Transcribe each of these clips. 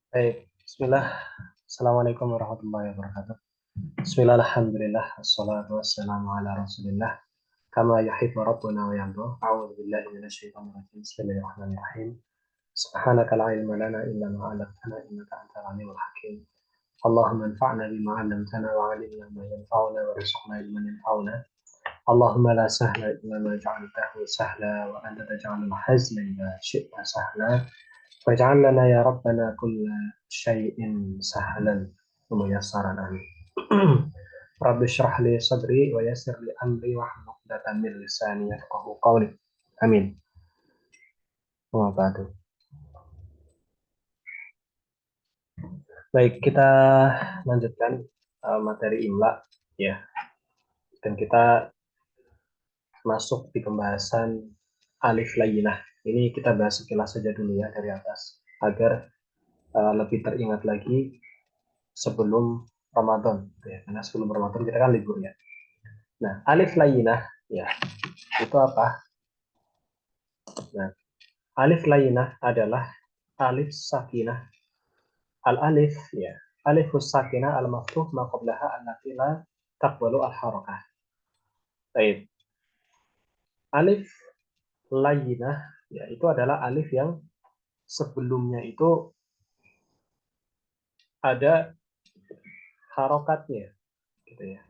Baik, Bismillah. Assalamualaikum warahmatullahi wabarakatuh. Bismillah, alhamdulillah, wassalatu wassalamu ala rasulillah. Kama yuhibbu rabbuna wa yarda. A'udzu billahi minasyaitonir rajim. Bismillahirrahmanirrahim. Subhanaka la ilma lana illa ma 'allamtana innaka antal alimul hakim. Allahumma anfa'na bima 'allamtana wa 'allimna ma yanfa'una warzuqna ilman yanfa'una. Allahumma la sahla illa ma ja'altahu sahla wa anta taj'alul hazna idza syi'ta sahla. واجعل لنا يا ربنا كل شيء سهلا وميسرا آمين. رب اشرح لي صدري ويسر لي أمري واحلل عقدة من لساني يفقهوا قولي آمين. وبعد. Baik, kita lanjutkan materi imla ya. Dan kita masuk di pembahasan alif layinah. Ini kita bahas sekilas saja dulu ya dari atas agar lebih teringat lagi sebelum Ramadan ya. Karena sebelum Ramadan kita kan libur ya. Nah, alif layinah ya, itu apa? Nah, alif layinah adalah alif sakinah. Al-alif ya. Alifus sakinah al-maftuh ma qablaha allati la taqbalu al-harakah. Baik. Alif layinah ya, itu adalah alif yang sebelumnya itu ada harokatnya gitu ya.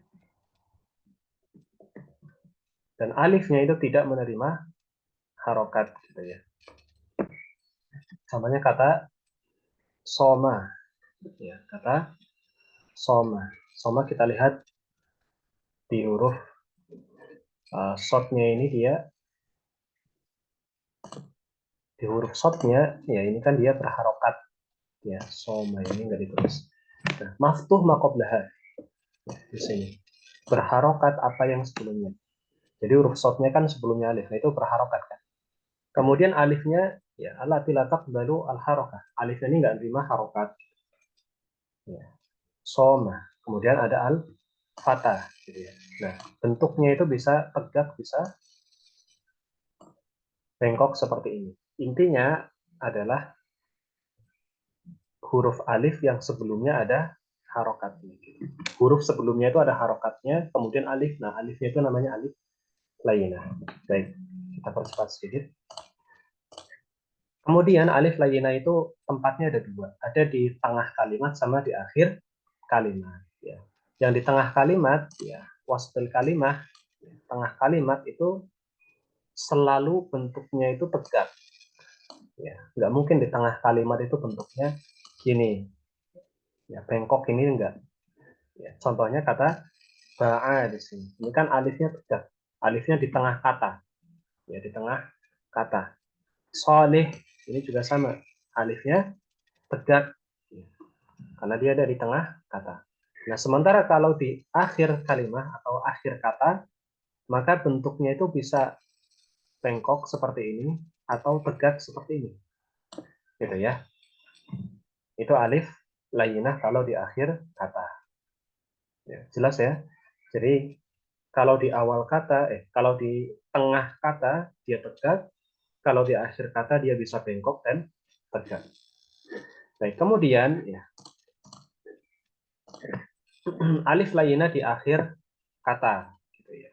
Dan alifnya itu tidak menerima harokat gitu ya. Contohnya kata soma ya, kata soma. Soma kita lihat di huruf shotnya ini dia di huruf shotnya ya ini kan dia berharokat ya, soma ini nggak ditulis. Nah, maftuh maqoblaha ya, di sini berharokat apa yang sebelumnya. Jadi huruf shotnya kan sebelumnya alif, nah itu berharokat kan. Kemudian alifnya ya Allah tilatak baru al harokah, alif ini nggak terima harokat ya. Soma kemudian ada al fatah gitu ya. Nah, bentuknya itu bisa tegak bisa bengkok seperti ini. Intinya adalah huruf alif yang sebelumnya ada harokatnya. Huruf sebelumnya itu ada harokatnya, kemudian alif. Nah, alifnya itu namanya alif layinah. Baik, kita percepat sedikit. Kemudian alif layinah itu tempatnya ada dua. Ada di tengah kalimat sama di akhir kalimat. Ya. Yang di tengah kalimat, ya, wasfil kalimat, tengah kalimat itu selalu bentuknya itu tegak. Ya, nggak mungkin di tengah kalimat itu bentuknya gini, ya bengkok ini enggak. Ya, contohnya kata ba'a di sini. Ini kan alifnya tegak. Alifnya di tengah kata. Ya, di tengah kata. Soleh ini juga sama. Alifnya tegak. Ya, karena dia ada di tengah kata. Nah, sementara kalau di akhir kalimat atau akhir kata, maka bentuknya itu bisa bengkok seperti ini atau tegak seperti ini. Gitu ya. Itu alif layinah kalau di akhir kata. Ya, jelas ya. Jadi kalau di awal kata, kalau di tengah kata dia tegak, kalau di akhir kata dia bisa bengkok dan tegak. Baik, kemudian ya alif layinah di akhir kata, gitu ya.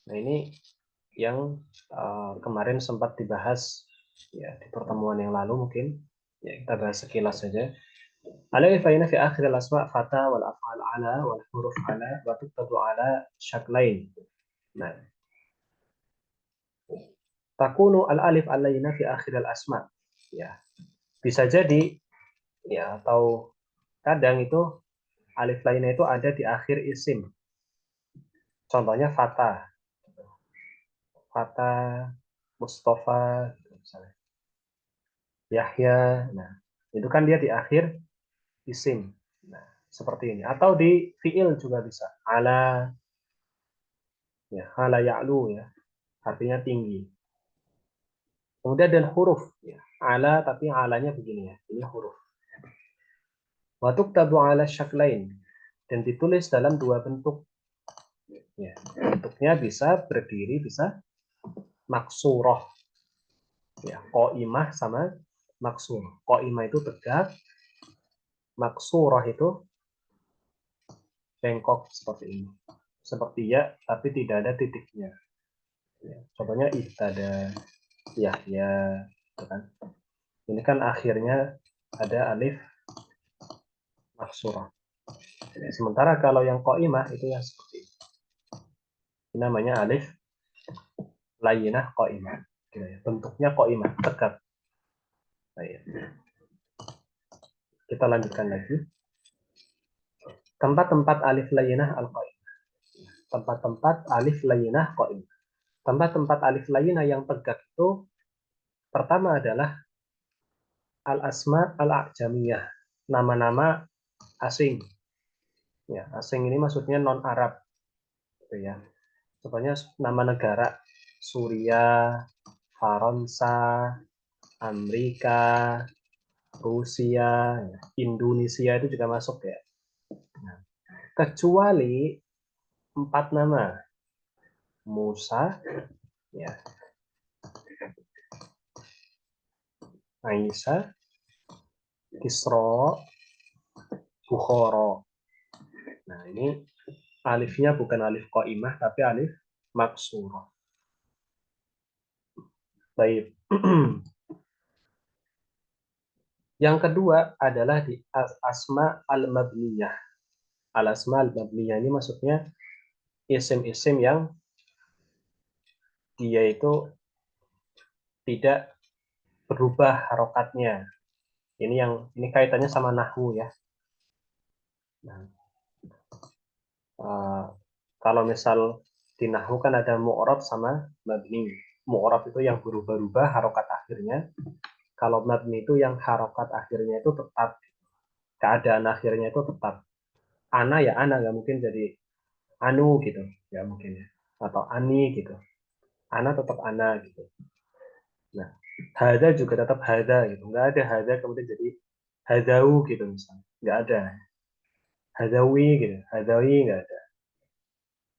Nah ini yang kemarin sempat dibahas ya di pertemuan yang lalu mungkin ya kita bahas sekilas saja. Alif layinah fi akhir al-asma fata wal af'al ala wal huruf ala wa tuktabu ala syaklain. Nah, takunu al-alif al-layinah fi akhir al-asma. Ya, bisa jadi ya atau kadang itu alif lainnya itu ada di akhir isim. Contohnya Fata, Fata, Mustafa, misalnya. Yahya. Nah, itu kan dia di akhir isim. Nah, seperti ini. Atau di fiil juga bisa. Ala, ya, ala ya'lu ya, artinya tinggi. Kemudian dan huruf, ya. Ala tapi alanya begini ya, ini huruf. Watuk tabu ala syaklain dan ditulis dalam dua bentuk. Ya, bentuknya bisa berdiri, bisa maksuroh. Ya, qaimah sama maksur. Qaimah itu tegak, maksurah itu bengkok seperti ini. Seperti ya, tapi tidak ada titiknya. Ya, contohnya ihtada, yahya, gitu kan. Ini kan akhirnya ada alif maksurah. Sementara kalau yang qaimah itu yang seperti ini. Ini namanya alif layyinah qaimah. Bentuknya qaimah, tegak. Baik. Kita lanjutkan lagi. Tempat-tempat alif layyinah al-qaimah. Tempat-tempat alif layyinah qaimah. Tempat-tempat alif layyinah yang tegak itu pertama adalah al-asma al-a'jamiyah. Nama-nama asing. Ya, asing ini maksudnya non Arab. Gitu ya. Contohnya nama negara Suriah, Faransa, Amerika, Rusia, Indonesia itu juga masuk ya. Nah, kecuali 4 nama. Musa, ya, Aisyah, Kisra, Bukhara. Nah, ini alifnya bukan alif qaimah tapi alif maksurah. Baik. Yang kedua adalah di asma al-mabniyah. Al-asma al-mabniyah ini maksudnya isim-isim yang dia itu tidak berubah harokatnya. Ini kaitannya sama nahwu ya. Nah, kalau misal di nahwu kan ada mu'rab sama mabni. Mu'rab itu yang berubah-ubah harokat akhirnya. Kalau mabni itu yang harokat akhirnya itu tetap. Keadaan akhirnya itu tetap. Ana ya ana, nggak mungkin jadi anu gitu. Nggak mungkin ya. Atau ani gitu. Ana tetap ana gitu. Nah, hada juga tetap hada gitu. Nggak ada hada kemudian jadi hadau gitu misalnya. Nggak ada. Hadawi gitu. Hadawi nggak ada.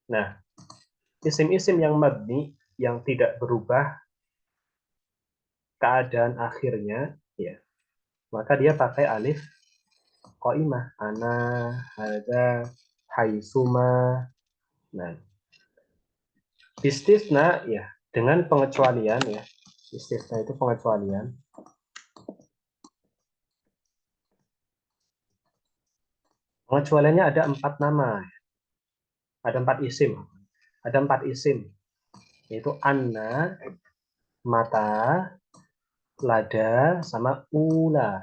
Nah, isim-isim yang mabni yang tidak berubah keadaan akhirnya, ya, maka dia pakai alif qaimah. Ana, hada, haitsuma. Nah, istisna ya dengan pengecualian ya. Istisna itu pengecualian. Pengecualiannya ada 4 nama, ada 4 isim, ada 4 isim, yaitu anna, mata, lada, sama ula,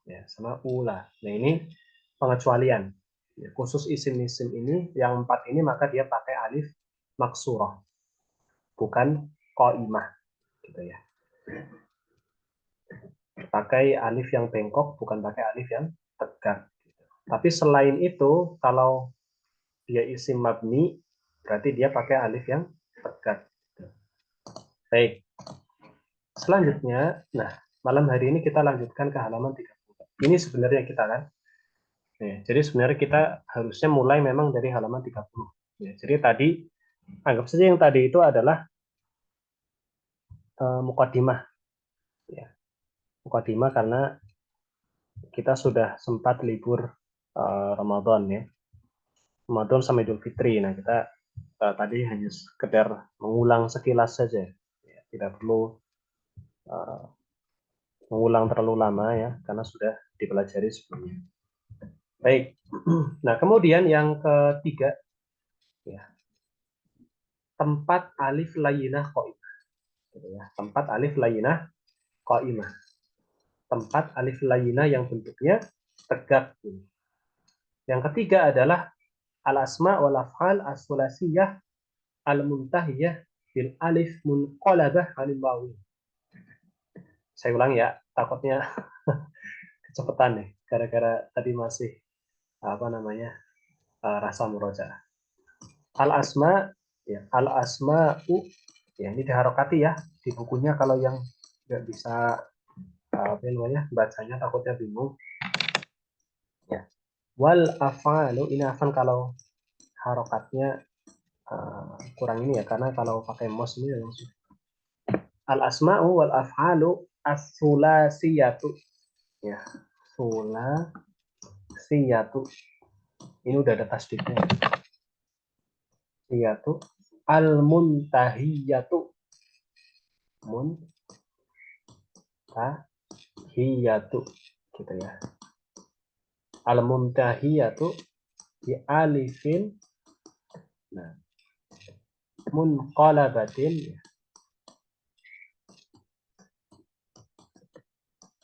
ya, sama ula. Nah ini pengecualian. Ya, khusus isim-isim ini yang 4 ini maka dia pakai alif maksurah, bukan qaimah, gitu ya. Pakai alif yang bengkok, bukan pakai alif yang tegak. Tapi selain itu, kalau dia isim mabni, berarti dia pakai alif yang tegak. Baik. Selanjutnya, nah, malam hari ini kita lanjutkan ke halaman 30. Ini sebenarnya kita kan. Ya, jadi sebenarnya kita harusnya mulai memang dari halaman 30. Ya, jadi tadi, anggap saja yang tadi itu adalah mukadimah. Ya, mukadimah karena kita sudah sempat libur Ramadan ya. Ramadan sama Idul Fitri. Nah, kita tadi hanya sekedar mengulang sekilas saja. Ya, tidak perlu mengulang terlalu lama ya, karena sudah dipelajari sebelumnya. Baik. Nah, kemudian yang ketiga, ya, tempat alif layyinah qaimah. Gitu ya. Tempat alif layyinah qaimah. Tempat alif layyinah yang bentuknya tegak. Yang ketiga adalah al-asma wal af'al as-sulasiyah al-muntahiyah bil alif munqalabah 'anil wawi. Saya ulang ya, takutnya kecepatan nih gara-gara tadi masih apa namanya? Rasa murojaah. Al-asma ya, al-asma'u ya ini diharokati ya di bukunya kalau yang nggak bisa apa namanya bacanya takutnya bingung ya. Wal afalu ini afan kalau harokatnya kurang ini ya karena kalau pakai mos ini langsung. Al asma'u wal afalu as-sulasiyatu ya. Sula siyatu. Ini udah ada tasdidnya. Siyatu. Al-muntahiyatu. Muntahiyatu. Gitu ya. Al-muntahiyatu di alifin. Nah, munqalabatin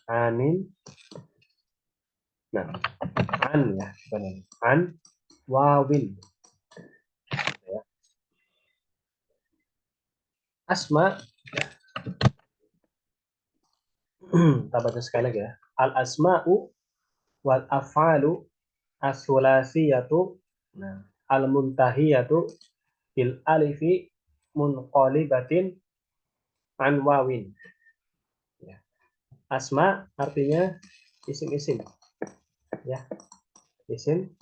anin. Nah, an ya, benar. An wawin. Ya. Asma. Kita baca sekali lagi ya. Al asma'u wal af'alu as-sulasiyatu. Nah, al muntahiyatu bil alifi munqalibatin an wawin. Ya. Asma artinya isim-isim. Ya, isim.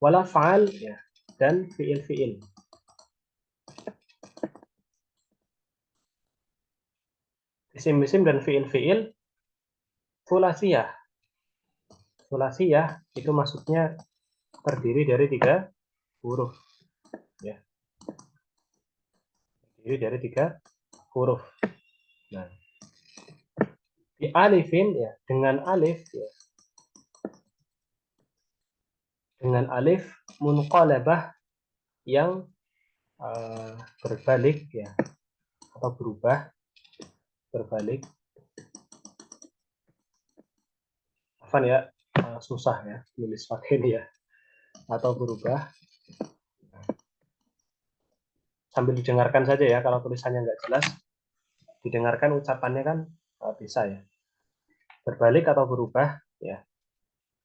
Wala fa'al ya, dan fiil-fiil. Isim-isim dan fiil-fiil sulasiyah. Sulasiyah itu maksudnya terdiri dari 3 huruf. Ya. Terdiri dari 3 huruf. Nah, di alifin ya, dengan alif ya. Dengan alif munqalabah yang berbalik ya, atau berubah, berbalik. Apa ya, susah ya nulis pakai ini ya, atau berubah. Sambil didengarkan saja ya, kalau tulisannya nggak jelas, didengarkan ucapannya kan bisa ya. Berbalik atau berubah ya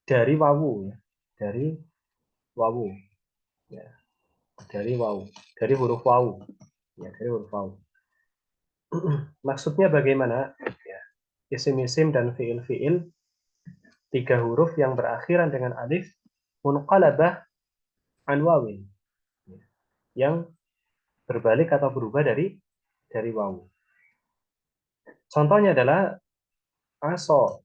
dari wawu ya, dari wawu ya, dari wawu, dari huruf wawu ya, dari huruf wawu. Maksudnya bagaimana ya, isim-isim dan fiil-fiil 3 huruf yang berakhiran dengan alif munqalabah an wawin, yang berbalik atau berubah dari wawu. Contohnya adalah aso.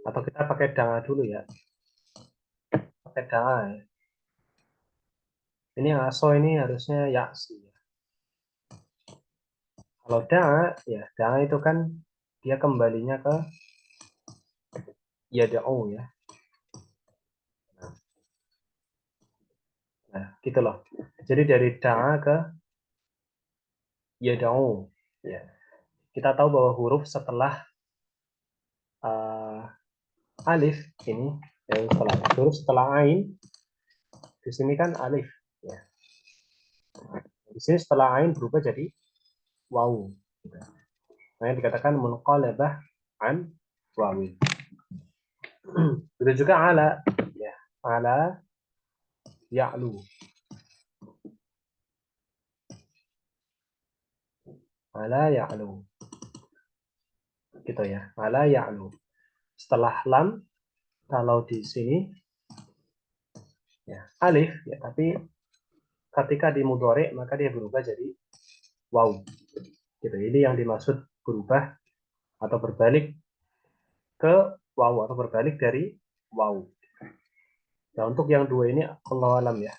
Atau kita pakai danga dulu ya. Pakai danga ya. Ini aso ini harusnya yaksi. Kalau danga, ya danga itu kan dia kembalinya ke yada'u ya. Nah, gitu loh. Jadi dari danga ke yada'u. Ya. Kita tahu bahwa huruf setelah alif ini, ya, huruf setelah ain, di sini kan alif. Ya. Di sini setelah ain berubah jadi wawu. Nah, yang dikatakan munqalabah an wawin. Itu juga ala, ya, ala ya'lu, ala ya'lu, gitu ya, ala ya'lu. Setelah lam, kalau di sini ya alif, ya, tapi ketika di mudhari maka dia berubah jadi waw. Gitu. Ini yang dimaksud berubah atau berbalik ke waw, atau berbalik dari waw. Nah, untuk yang dua ini Allah alam ya.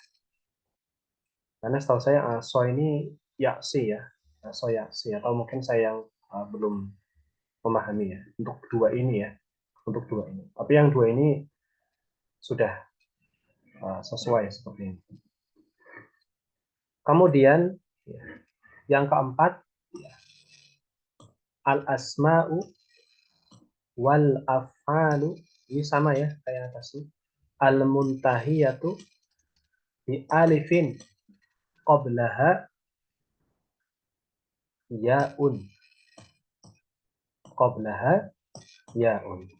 Karena setahu saya aso ini yaksi ya. Aso yaksi, atau mungkin saya yang belum memahami ya. Untuk dua ini ya. Untuk dua ini. Tapi yang dua ini sudah sesuai seperti ini. Kemudian ya, yang keempat ya, al asma'u wal af'alu, ini sama ya kayak atasnya. Al muntahiyatu bi alifin qablaha yaun, qablaha yaun.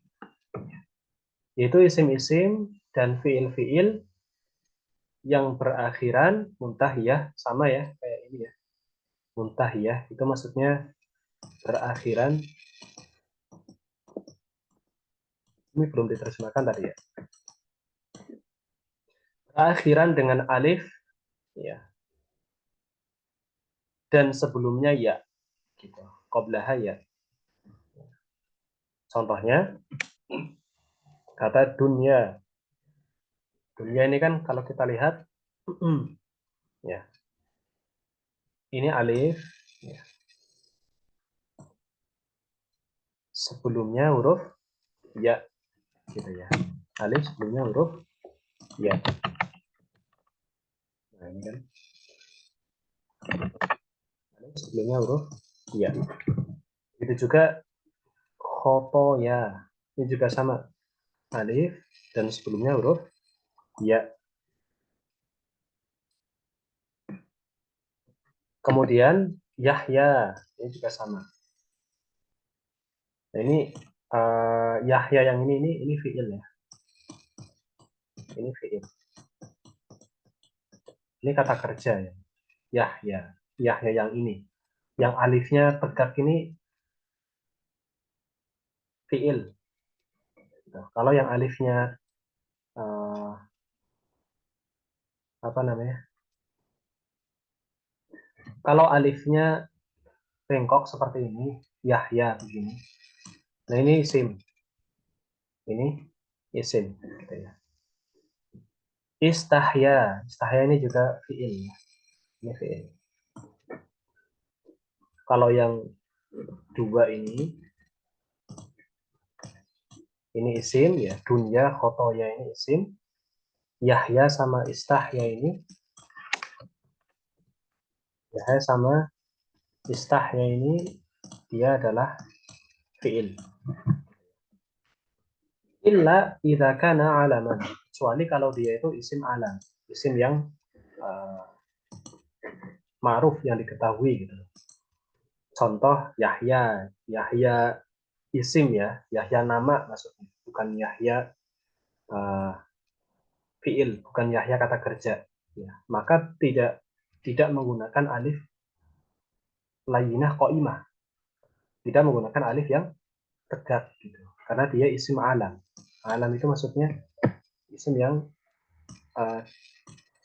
Itu isim-isim dan fiil-fiil yang berakhiran muntahiyah, sama ya kayak ini ya. Muntahiyah itu maksudnya berakhiran, ini belum diterjemahkan tadi ya. Berakhiran dengan alif ya, dan sebelumnya ya, gitu. Qoblaha ya. Contohnya kata dunia. Dunia ini kan kalau kita lihat, ya, ini alif, ya. Sebelumnya huruf ya, gitu ya. Alif sebelumnya huruf ya. Nah, ini kan alif sebelumnya huruf ya. Itu juga khoto ya. Ini juga sama. Alif dan sebelumnya huruf ya. Kemudian Yahya, ini juga sama. Nah, ini Yahya yang ini fiil ya. Ini fiil. Ini kata kerja ya. Yahya. Yahya yang ini. Yang alifnya tegak ini fiil. Nah, kalau yang alifnya uh, apa namanya? Kalau alifnya bengkok seperti ini, Yahya begini. Nah, ini isim. Ini isim gitu ya. Istahya. Istahya ini juga fiil ya. Ini fiil. Kalau yang dua ini isim ya. Dunya khotoya ini isim. Yahya sama istahya ini, Yahya sama istahya ini dia adalah fiil. Illa idza kana alaman. Kecuali kalau dia itu isim alam, isim yang uh, ma'ruf yang diketahui gitu. Contoh Yahya, Yahya isim ya, Yahya nama maksudnya, bukan Yahya uh, fiil, bukan Yahya kata kerja. Ya, maka tidak menggunakan alif layyinah qaimah, tidak menggunakan alif yang tegak gitu. Karena dia isim alam. Alam itu maksudnya isim yang uh,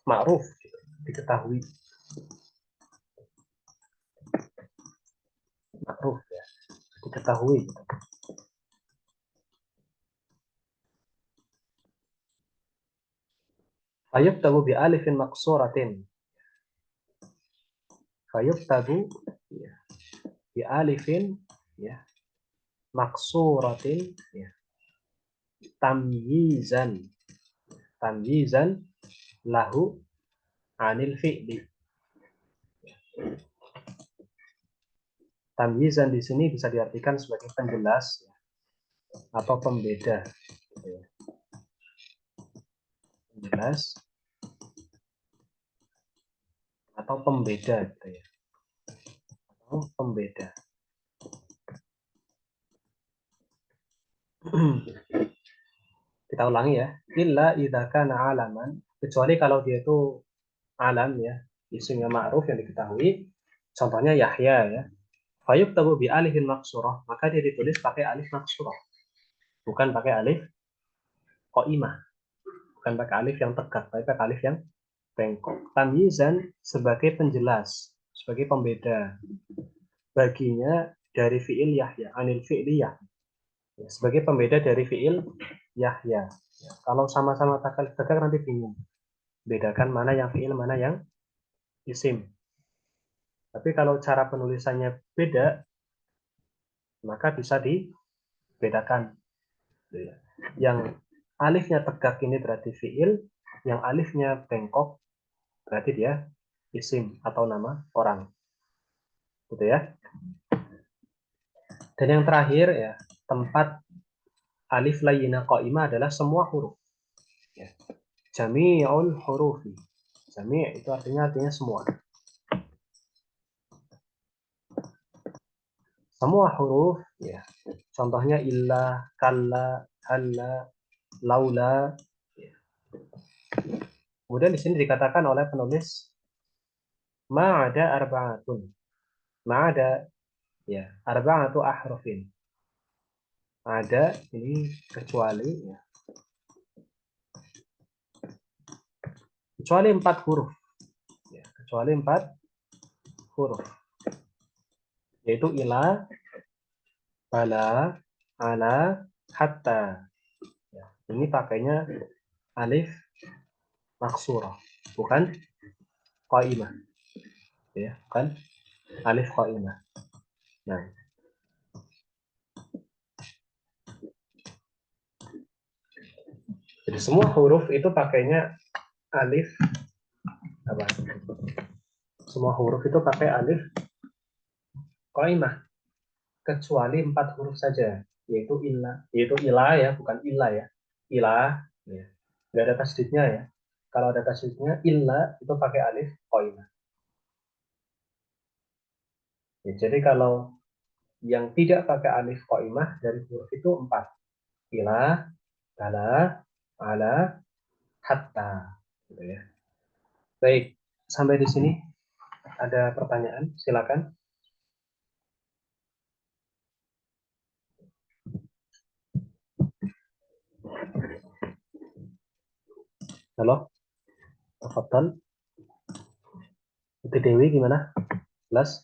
ma'ruf gitu, diketahui, ma'ruf ya, diketahui gitu. Fayuktabu bi alifin maksuratin. Fayuktabu ya, bi alifin ya, maksuratin ya, tamyizan, tamyizan lahu anil fi'li. Tamyizan di sini bisa diartikan sebagai penjelas ya, atau pembeda gitu ya. Penjelas atau pembeda gitu ya. Atau pembeda. Kita ulangi ya. Illa idza kana alaman, kecuali kalau dia itu alam ya, isimnya ma'ruf yang diketahui. Contohnya Yahya ya. Fayuk tabu bi alifin maksurah, maka dia ditulis pakai alif maksurah, bukan pakai alif qaimah, bukan pakai alif yang tegak, tapi pakai alif yang bengkok. Tamyizan sebagai penjelas, sebagai pembeda baginya dari fiil Yahya, anil fi'li Yahya. Ya, sebagai pembeda dari fiil Yahya. Ya, kalau sama-sama tegak nanti bingung. Bedakan mana yang fiil, mana yang isim. Tapi kalau cara penulisannya beda, maka bisa dibedakan. Yang alifnya tegak ini berarti fiil, yang alifnya bengkok berarti dia isim atau nama orang. Gitu ya. Dan yang terakhir ya, tempat alif layyinah qaimah adalah semua huruf. Ya. Jami'ul hurufi. Jami' itu artinya semua. Semua huruf ya. Contohnya illa, kalla, halla, laula. Ya. Kemudian di sini dikatakan oleh penulis ma'ada arba'atun. Ma'ada ya, arba'atu ahrufin. Ada ini kecuali ya. Kecuali 4 huruf. kecuali 4 huruf, yaitu ila, bala, ala, hatta. Ya, ini pakainya alif maksurah, bukan qaimah. Ya, bukan alif qaimah. Nah, jadi semua huruf itu pakainya alif apa? Semua huruf itu pakai alif qaimah kecuali 4 huruf saja, yaitu ilah ya, bukan ilah ya. Ilah ya. Nggak ada tasdidnya ya. Kalau ada tasdidnya illa itu pakai alif qaimah. Ya, jadi kalau yang tidak pakai alif qaimah dari huruf itu 4. Ilah, bala, ala, hatta. Gitu ya. Baik, sampai di sini ada pertanyaan, silakan. Halo, tafadhal. Itu Dewi gimana? Jelas?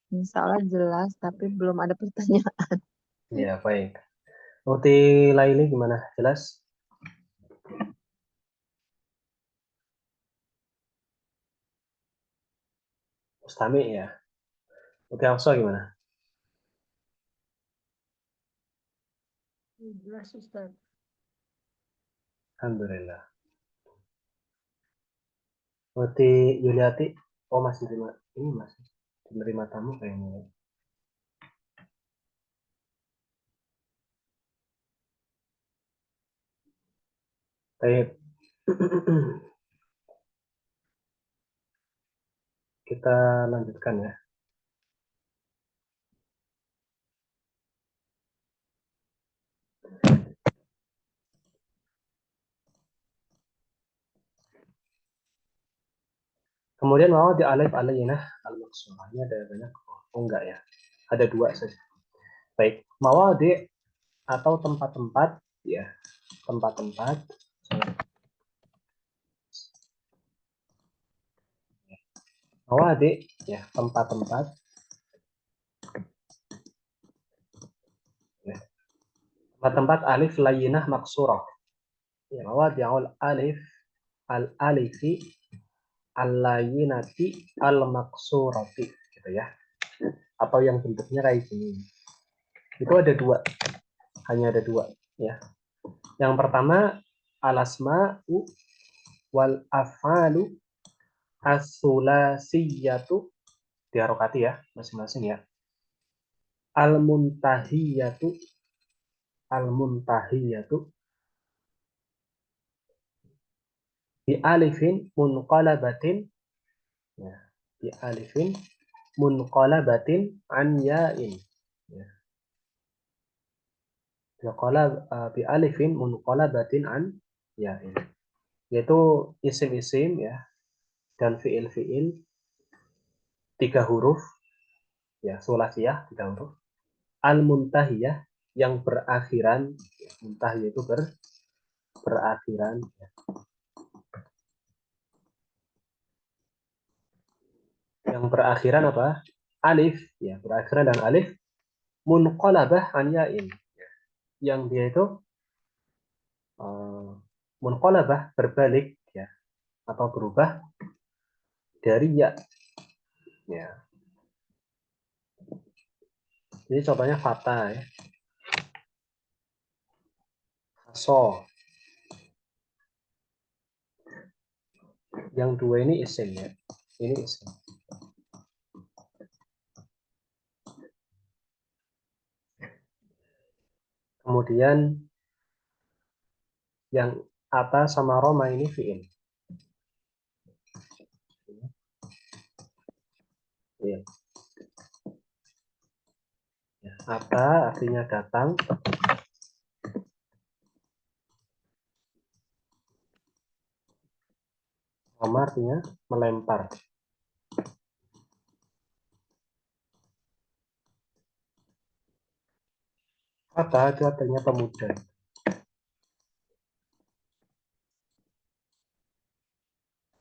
Insya Allah jelas, tapi belum ada pertanyaan. Ya, baik. Uti Laili gimana? Jelas? Mustami ya. Uti Hafsa gimana? Jelas, Ustaz. Alhamdulillah. Uti Yuliati, oh masih terima, ini masih menerima tamu kayaknya. Baik. Kita lanjutkan ya. Kemudian mau di alif alainah al-maksurah. Ini ada banyak. Oh enggak ya. Ada 2 saja. Baik. Mawadi atau tempat-tempat ya. Tempat-tempat. Mawadi ya, tempat-tempat. Ya. Tempat-tempat alif layinah maksurah. Ya, mawadi'ul alif al-alifi al-layinati al-maksurati gitu ya. Atau yang bentuknya kayak gini. Itu ada 2. Hanya ada 2 ya. Yang pertama al-asma'u wal afalu as-sulasiyatu diharokati ya masing-masing ya. Al-muntahiyatu al-muntahiyatu bi alifin munqalabatin ya, bi alifin munqalabatin an ya'in ya. Bi alifin munqalabatin an ya'in, yaitu isim-isim ya dan fiil-fiil 3 huruf ya, sulasiyah 3 huruf, al-muntahiyah yang berakhiran ya, muntahiyah itu berakhiran ya. Yang berakhiran apa? Alif ya, berakhiran dan alif, munqalabah an ya'in yang dia itu munqalabah berbalik ya, atau berubah dari ya. Ya. Jadi contohnya fata ya. So. Yang 2 ini isim ya. Ini isim. Kemudian yang ata sama roma ini fiil. Ya. Ata artinya datang. Roma artinya melempar. Ata itu artinya pemuda.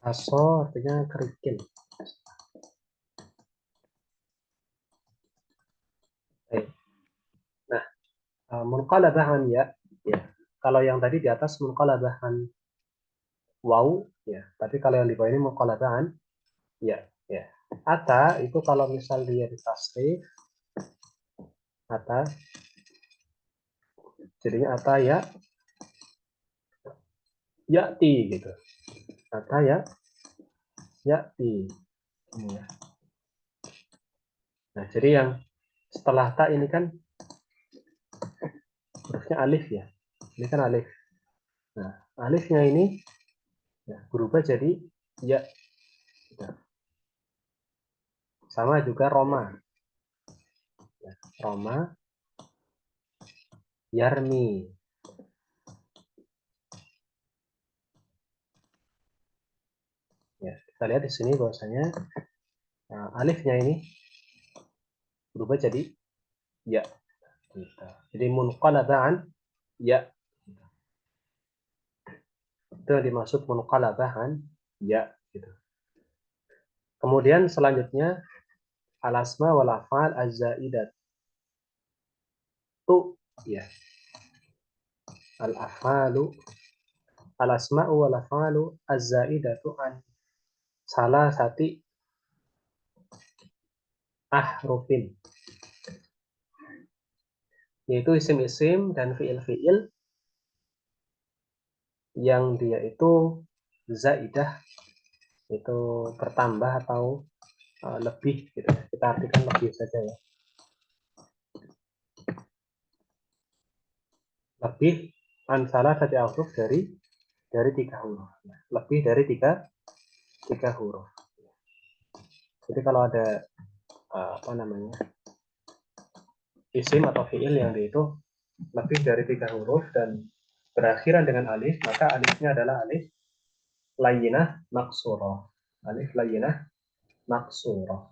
Aso artinya kerikil. Baik. Nah, munqalabah an ya. Ya. Kalau yang tadi di atas munqalabah an waw ya. Tapi kalau yang di bawah ini munqalabah an ya. Ya. Ata itu kalau misal dia ditasrif ata jadinya ata ya yati gitu. Ata ya yati. Ini ya. Nah, jadi yang setelah ta ini kan hurufnya alif ya. Ini kan alif. Nah, alifnya ini ya, berubah jadi ya. Sama juga Roma. Ya, Roma, Yarmi. Ya, kita lihat di sini bahwasanya alifnya ini berubah jadi ya. Gitu. Jadi munqalabah ya. Itu yang dimaksud munqalabah ya. Gitu. Kemudian selanjutnya al-asma wal af'al az-zaidat. Tu ya. Al-af'alu al-asma'u wal af'alu az-zaidatu an salah sati ahrufin, yaitu isim-isim dan fiil-fiil yang dia itu zaidah, itu bertambah atau lebih gitu ya. Kita artikan lebih saja ya. Lebih salah satu huruf dari tiga huruf. Lebih dari tiga huruf. Jadi kalau ada apa namanya isim atau fiil yang dia itu lebih dari tiga huruf dan berakhiran dengan alif, maka alifnya adalah alif layyinah maksurah. Alif layyinah maksurah.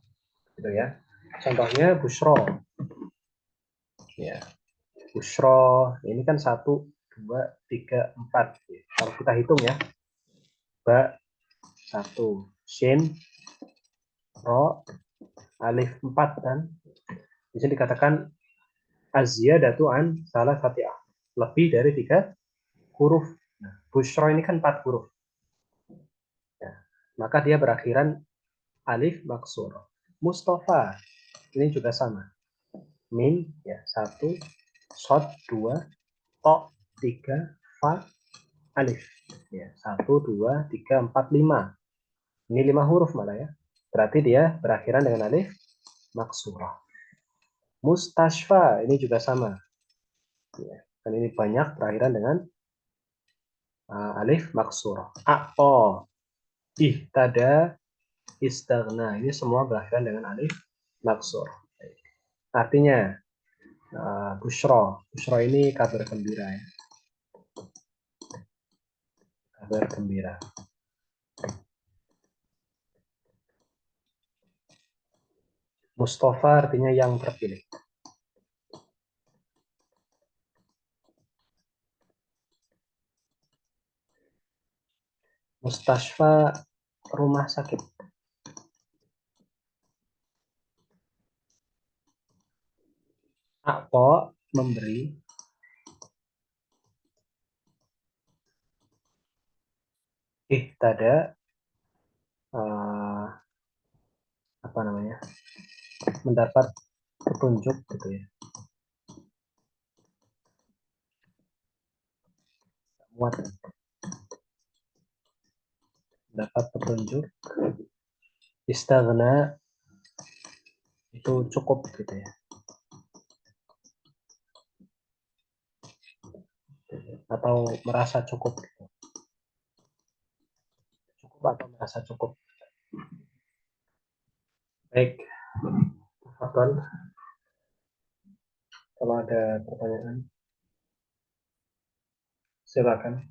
Gitu ya. Contohnya busro. Ya, busro ini kan 1, 2, 3, 4. Kalau kita hitung ya, ba 1, shin, ro, alif 4 kan. Di sini dikatakan aziyadatu an salah satu lebih dari tiga huruf. Nah, busro ini kan 4 huruf. Ya, maka dia berakhiran alif maksur. Mustafa ini juga sama. Min ya 1, sod 2, to 3, fa alif. Ya, 1, 2, 3, 4, 5. Ini 5 huruf malah ya. Berarti dia berakhiran dengan alif maksurah. Mustashfa ini juga sama. Ya, dan ini banyak berakhiran dengan alif maksurah. A'o, ihtada, istaghna. Ini semua berakhiran dengan alif maksur. Artinya bushro. Bushro ini kabar gembira ya. Kabar gembira. Mustafa artinya yang terpilih. Mustashfa rumah sakit. A'po memberi. Ihtada apa namanya? Mendapat petunjuk gitu ya. Muat. Dapat petunjuk. Istaghna itu cukup gitu ya. Atau merasa cukup. Cukup atau merasa cukup. Baik, Fadol, kalau ada pertanyaan, silakan.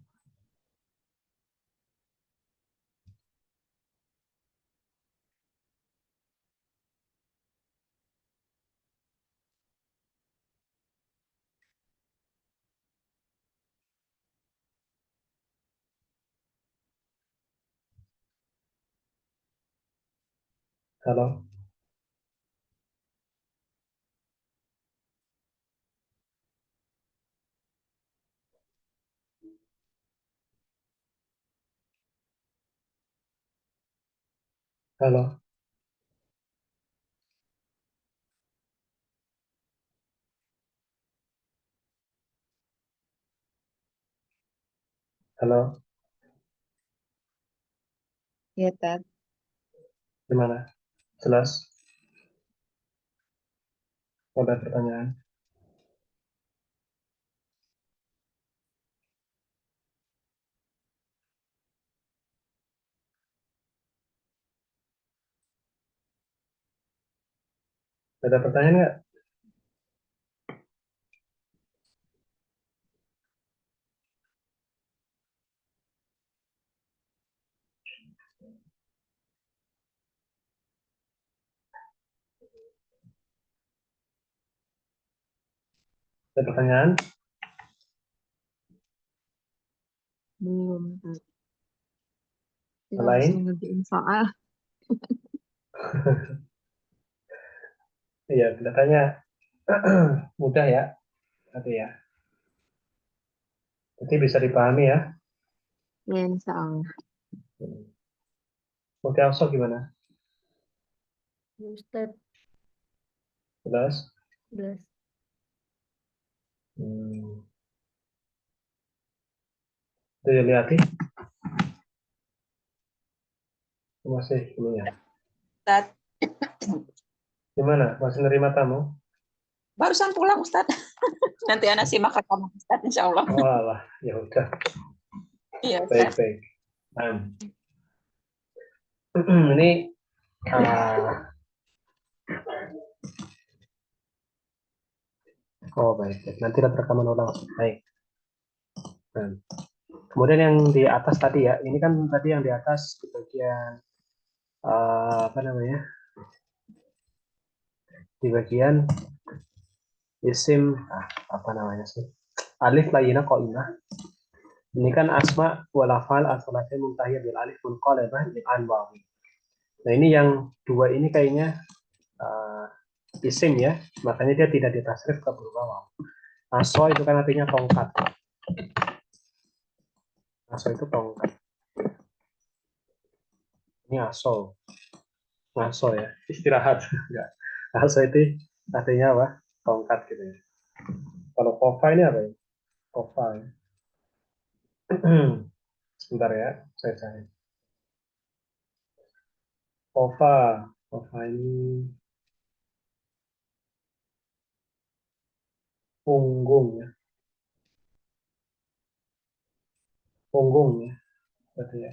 Halo. Halo. Halo. Ya, Tat. Gimana? Jelas? Ada pertanyaan? Ada pertanyaan nggak? Ada pertanyaan? Belum, Tat. Kita Lain? langsung ngerjain soal. Iya, kelihatannya mudah ya. Nanti ya. Nanti bisa dipahami ya. Ya, insya Allah. Oke, Also gimana? Ustadz, Jelas? jelas. Hmm. Itu ya, lihat nih. Masih belum ya? Ustadz, Gimana? Masih nerima tamu? barusan pulang Ustadz. Nanti anak simak rekaman Ustadz, insya Allah. Oh alah, ya udah. Iya Ustadz. Baik-baik. Ini oh baik. Nanti lihat rekaman ulang. Baik. Nah, kemudian yang di atas tadi ya, ini kan tadi yang di atas di bagian apa namanya? Di bagian isim apa namanya sih? Alif layina qaimah. Ini kan asma wal afal asalatin muntahiyah bil alif munqalabah bil an wawi. Nah, ini yang dua ini kayaknya isim ya, makanya dia tidak ditasrif ke berupa waw. Aso itu kan artinya tongkat. Aso itu tongkat. Ini aso. Ngaso ya, istirahat. Enggak. Aso itu artinya apa? Tongkat gitu ya. Kalau kofa ini apa ya? Kofa ya. Sebentar ya, saya cari. Kofa. Kofa ini punggung ya. Punggung ya. Berarti ya.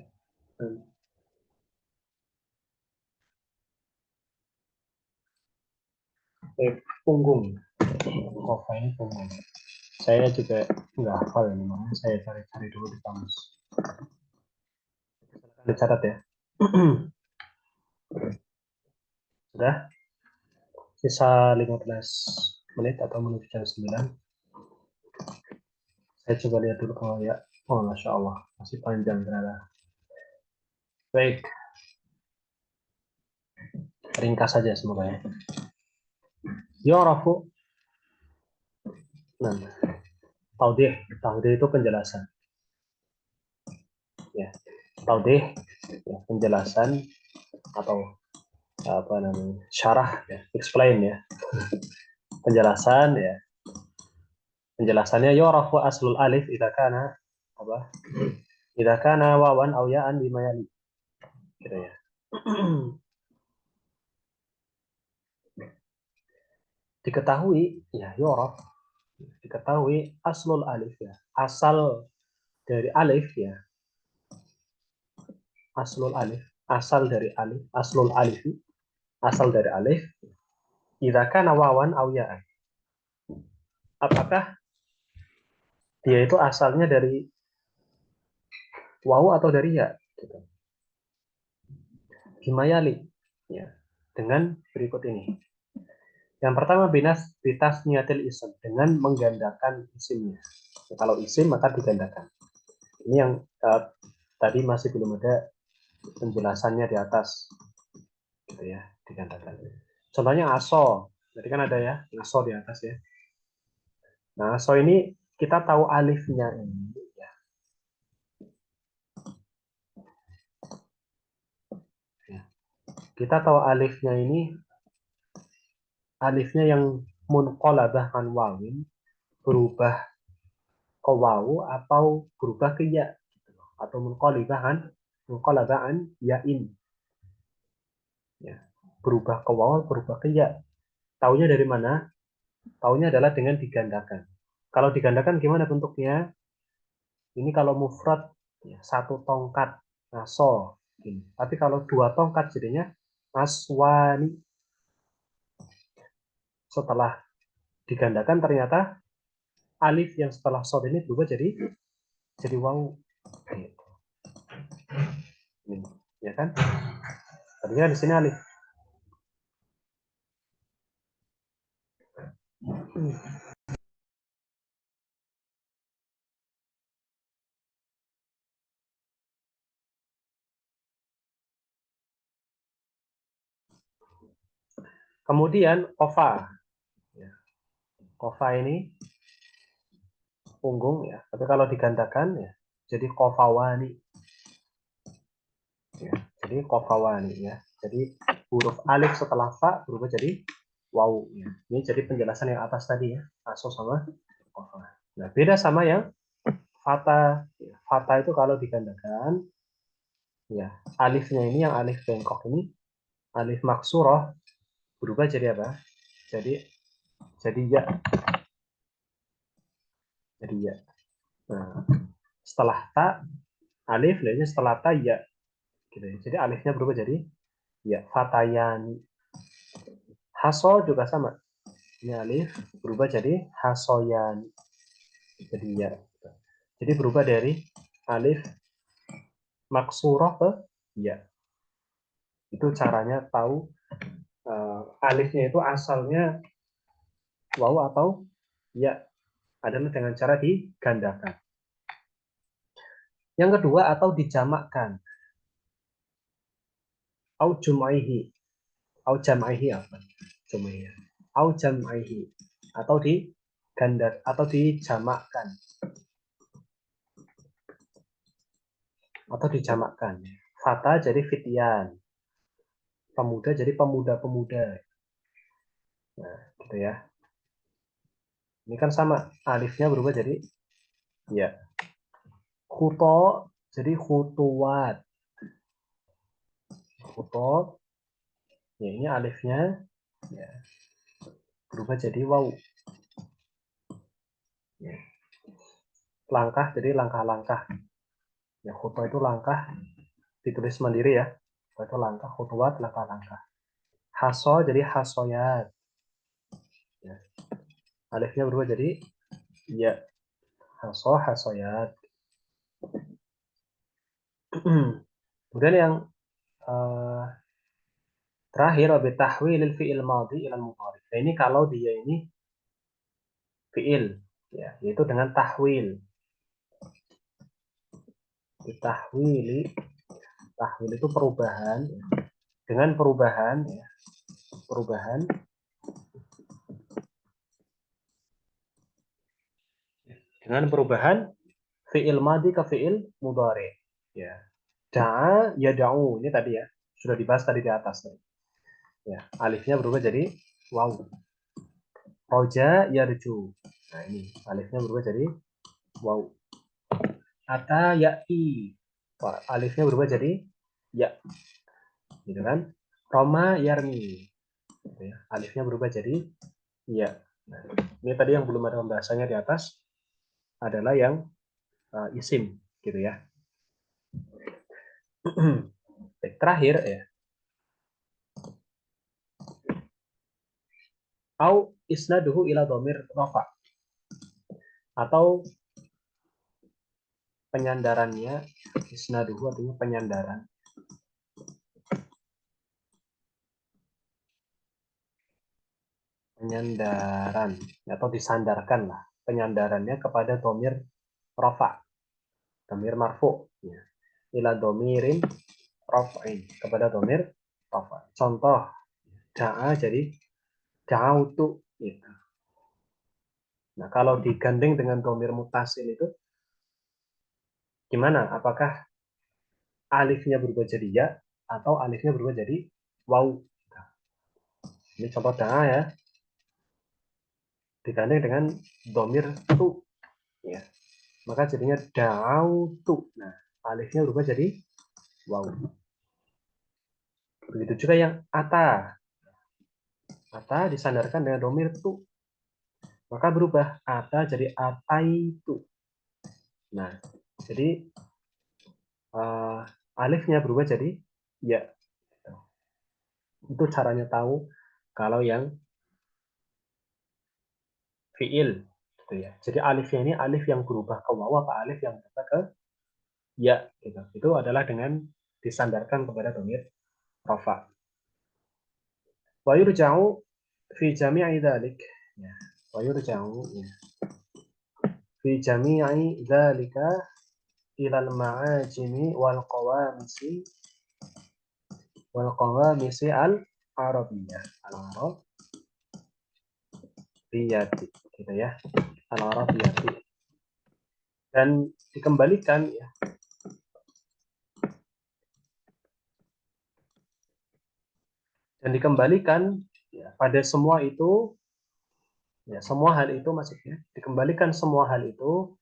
Punggung. Kofa ini punggung. Saya juga nggak hafal ini, makanya saya cari-cari dulu di kamus. Silakan dicatat ya. Sudah? Sisa 15 menit atau menuju jam 9. Saya coba lihat dulu. Oh ya. Oh, Masya Allah. Masih panjang ternyata. Baik. Ringkas saja semoga ya. Yorafu. Nah, taudih. Taudih itu penjelasan. Ya. Taudih. Ya, penjelasan atau apa namanya? Syarah ya. Explain ya. Penjelasan ya. Penjelasannya yorafu aslul alif idza kana apa? Idza kana wawan aw ya'an bima yali. Gitu ya. Diketahui ya yoraf, diketahui aslul alif ya, asal dari alif ya, aslul alif, asal dari alif, aslul alif, asal dari alif, idza kana wawan aw ya'an. Apakah dia itu asalnya dari wawu atau dari ya? Gitu. Gimayali ya, dengan berikut ini. Yang pertama bitas niatil isim, dengan menggandakan isimnya. Kalau isim maka digandakan. Ini yang tadi masih belum ada penjelasannya di atas, gitu ya. digandakan. Contohnya aso. Jadi kan ada ya, aso di atas ya. Nah, aso ini kita tahu alifnya ini ya. Kita tahu alifnya ini, alifnya yang munqalabah an wawin, berubah ke wawu atau berubah ke ya, atau munqalabah an yain. Ya. Berubah ke wawu, berubah ke ya. Taunya dari mana? Taunya adalah dengan digandakan. Kalau digandakan gimana bentuknya? Ini kalau mufrad ya, satu tongkat aso. Tapi kalau dua tongkat jadinya aswani. Setelah digandakan ternyata alif yang setelah sod ini berubah jadi wawu. Gitu. Ini, ya kan? Tadinya di sini alif. Kemudian kofa. Ya. Kofa ini punggung ya. Tapi kalau digandakan ya jadi kofawani. Ya. Jadi kofawani ya. Jadi huruf alif setelah fa berubah jadi wawu. Ya. Ini jadi penjelasan yang atas tadi ya. Aso sama kofa. Nah, beda sama yang fata. Ya. Fata itu kalau digandakan ya alifnya ini yang alif bengkok ini alif maksurah berubah jadi apa? Jadi ya. Jadi ya. Nah, setelah ta alif, lainnya setelah ta ya. Gitu ya. Jadi alifnya berubah jadi ya fatayani. Haso juga sama. Ini alif berubah jadi hasoyani. Jadi ya. Jadi berubah dari alif maksurah ke ya. Itu caranya tahu alifnya itu asalnya wawu atau ya adalah dengan cara digandakan. Yang kedua atau dijamakkan. Au jumaihi. Au jamaihi apa? Jumaihi. Au jamaihi. Atau diganda atau dijamakkan. Atau dijamakkan. Fata jadi fityan. Pemuda jadi pemuda-pemuda. Nah, gitu ya. Ini kan sama. Alifnya berubah jadi ya. Khuto jadi khutuwat. Khuto. Ya, ini alifnya ya, berubah jadi waw. Ya. Langkah jadi langkah-langkah. Ya, khuto itu langkah ditulis mandiri ya. Itu langkah, khutuwat, langkah-langkah. Haso jadi hasoyat. Ya. Alifnya berubah jadi ya. Haso, hasoyat. Kemudian yang terakhir bitahwilil fi'il madhi ila mudhari. Nah, ini kalau dia ini fi'il ya, yaitu dengan tahwil. Tahwil itu perubahan ya. Dengan perubahan ya. Perubahan dengan perubahan fi'il madhi ke fi'il mudhari ya. Da'a yada'u ini tadi ya. Sudah dibahas tadi di atas. Ya, alifnya berubah jadi waw. Roja yarju. Nah, ini alifnya berubah jadi waw. Ata ya'ti. Alifnya berubah jadi ya. Gitu kan? Roma yarmi. Gitu ya. Alifnya berubah jadi ya. Nah, ini tadi yang belum ada pembahasannya di atas adalah yang isim gitu ya. Terakhir ya. Au isnaduhu ila dhamir rafa. Atau penyandarannya isnaduhu artinya penyandaran. Penyandaran atau disandarkan lah. Penyandarannya kepada dhamir rafa. Dhamir marfu ya. Ila dhamirin rafa'in kepada dhamir rafa. Contoh da'a jadi da'autu gitu. Nah, kalau digandeng dengan dhamir mutasil itu gimana? Apakah alifnya berubah jadi ya atau alifnya berubah jadi waw? Ini contoh da'a ya. Digandeng dengan dhamir tu ya. Maka jadinya da'autu. Nah, alifnya berubah jadi waw. Begitu juga yang ata. Ata disandarkan dengan dhamir tu. Maka berubah ata jadi ataitu. Nah, jadi alifnya berubah jadi ya. Itu caranya tahu kalau yang fiil gitu ya. Jadi alifnya ini alif yang berubah ke waw apa alif yang berubah ke ya gitu. Itu adalah dengan disandarkan kepada dhamir rafa. Wa yurja'u fi jami'i dzalik ya. Wa yurja'u ya. Fi jami'i dzalika ila al-ma'ajimi wal qawamisi al-arabiyyah. Al-arabiyyati gitu ya. Al-arabiyyati. Dan dikembalikan ya. Dan dikembalikan ya, pada semua itu ya, semua hal itu maksudnya dikembalikan semua hal itu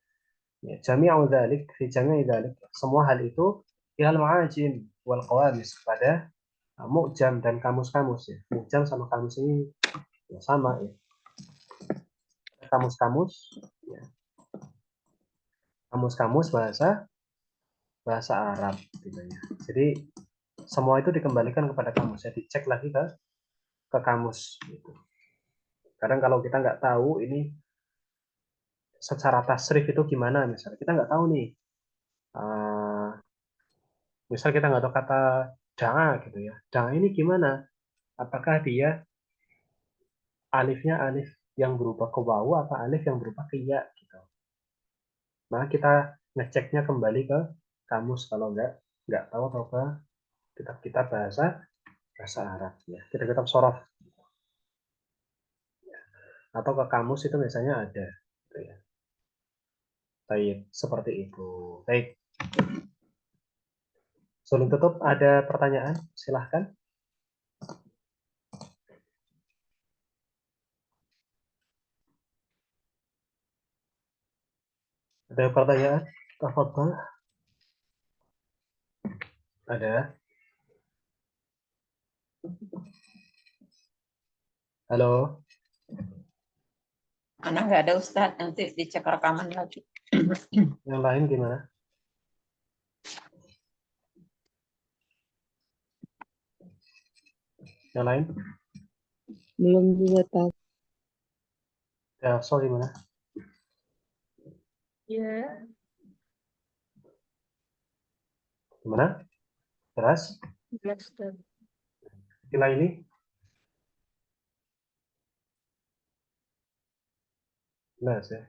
ya, jami'u dzalik fi jami'i dzalik semua hal itu ilal ma'ajim wal qawamis pada mu'jam dan kamus-kamus ya. Mu'jam sama kamus ini ya, sama ya. Kamus-kamus ya. Kamus-kamus bahasa Arab gitu ya. Jadi semua itu dikembalikan kepada kamus ya, dicek lagi ke kamus gitu. Kadang kalau kita nggak tahu ini secara tasrif itu gimana, misalnya kita nggak tahu nih, misal kita nggak tahu kata da'a gitu ya, da'a ini gimana, apakah dia alifnya alif yang berubah ke wawu apa alif yang berubah ke ya gitu. Nah kita ngeceknya kembali ke kamus kalau nggak tahu atau ke kitab-kitab bahasa Arab ya, kitab-kitab sorof atau ke kamus itu biasanya ada gitu ya. Baik, seperti itu. Baik. Sebelum tutup, ada pertanyaan? Silahkan. Ada pertanyaan? Tafadhol. Ada? Halo? Anak nggak ada Ustadz, nanti dicek rekaman lagi. Yang lain gimana? Yang lain? Belum juga tahu. Ya, sorry gimana? Iya. Gimana? Jelas? Sila ini? Jelas ya.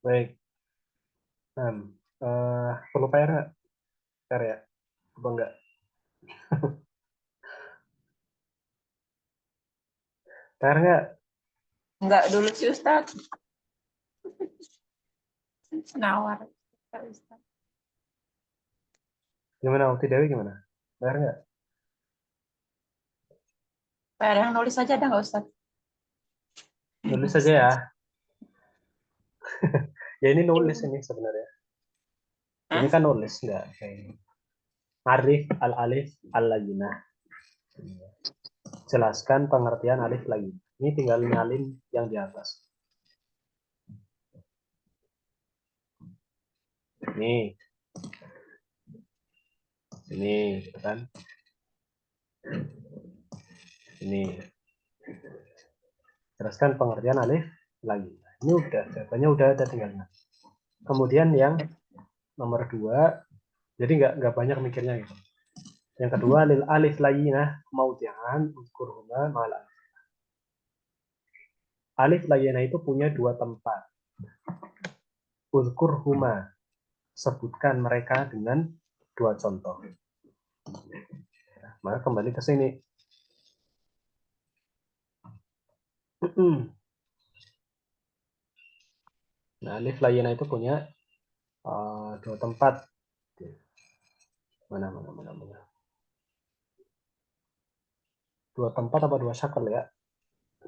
Baik. Perlu PR nggak? PR ya? Apa enggak? PR nggak? Enggak dulu sih Ustadz. Nawar. Ustadz. Gimana? Ukti Dewi gimana? PR nggak? PR yang nulis aja ada nggak Ustadz? Nulis saja ya. Ya ini nulis ini sebenarnya. Ini kan nulis nggak? Arif al-alif al-layinah. Jelaskan pengertian alif lagi. Ini tinggal nyalin yang di atas. Ini gitu kan. Ini. Jelaskan pengertian alif lagi. Ini udah, jawabannya udah ada tinggalnya. Kemudian yang nomor 2, jadi nggak banyak mikirnya gitu. Yang kedua, lil alif layinah maudi'an uzkurhuma ma'al alif. Alif layinah itu punya 2 tempat. Uzkurhuma, sebutkan mereka dengan 2 contoh. maka kembali ke sini. Nah, alif layinah itu punya dua tempat. Mana. Dua tempat apa dua syakal ya?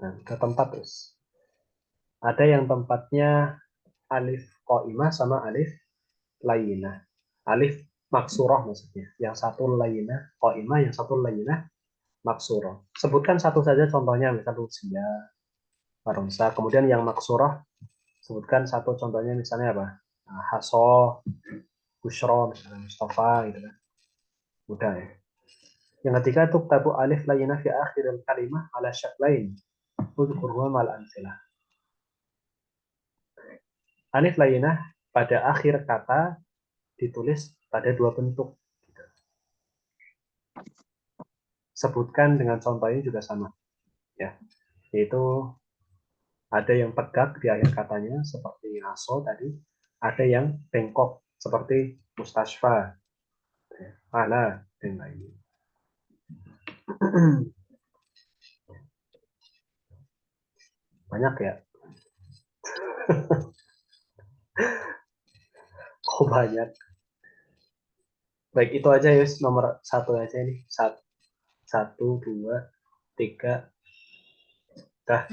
Nah, dua tempat terus. Ada yang tempatnya alif qaimah sama alif layinah. Alif maksurah maksudnya. Yang satu layinah qaimah, yang satu layinah maksurah. Sebutkan satu saja contohnya, misalnya Rusia, Barunsa. Kemudian yang maksurah, sebutkan satu contohnya, misalnya apa? Nah, Haso, Bushro, misalnya Mustafa, gitu kan. Mudah ya. Yang ketiga, tuktabu alif layinah fi akhir kalimah ala syaklain. Udhkurhuwa mal amsilah. Alif layinah pada akhir kata ditulis pada dua bentuk. Sebutkan dengan contohnya juga sama. Ya, yaitu ada yang tegak di akhir katanya seperti aso tadi, ada yang bengkok seperti mustasfa, ala, dan lainnya. Banyak ya. Kok banyak? Baik, itu aja ya, nomor satu aja ini. Satu, dua, tiga. Udah,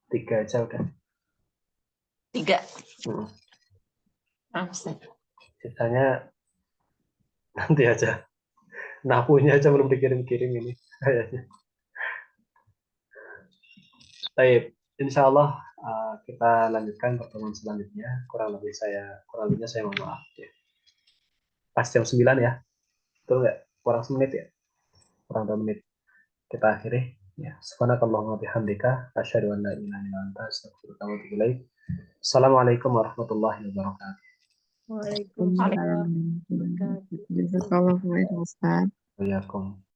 tiga aja udah. 3. Hmm. Ustaz. Sisanya nanti aja. Nahunya aja belum dikirim-kirim ini kayaknya. Baik, insya Allah kita lanjutkan pertemuan selanjutnya. Kurang lebihnya saya mohon maaf ya. Pas jam 9 ya. Betul nggak? Kurang semenit ya? Kurang 2 menit. Kita akhiri. Ya. Subhanakallahumma bihamdika asyhadu an la ilaha illa anta astaghfiruka wa atubu ilaik. Assalamualaikum warahmatullahi wabarakatuh. Waalaikumsalam. Jazakallah khairan, Ustaz. Waalaikumsalam.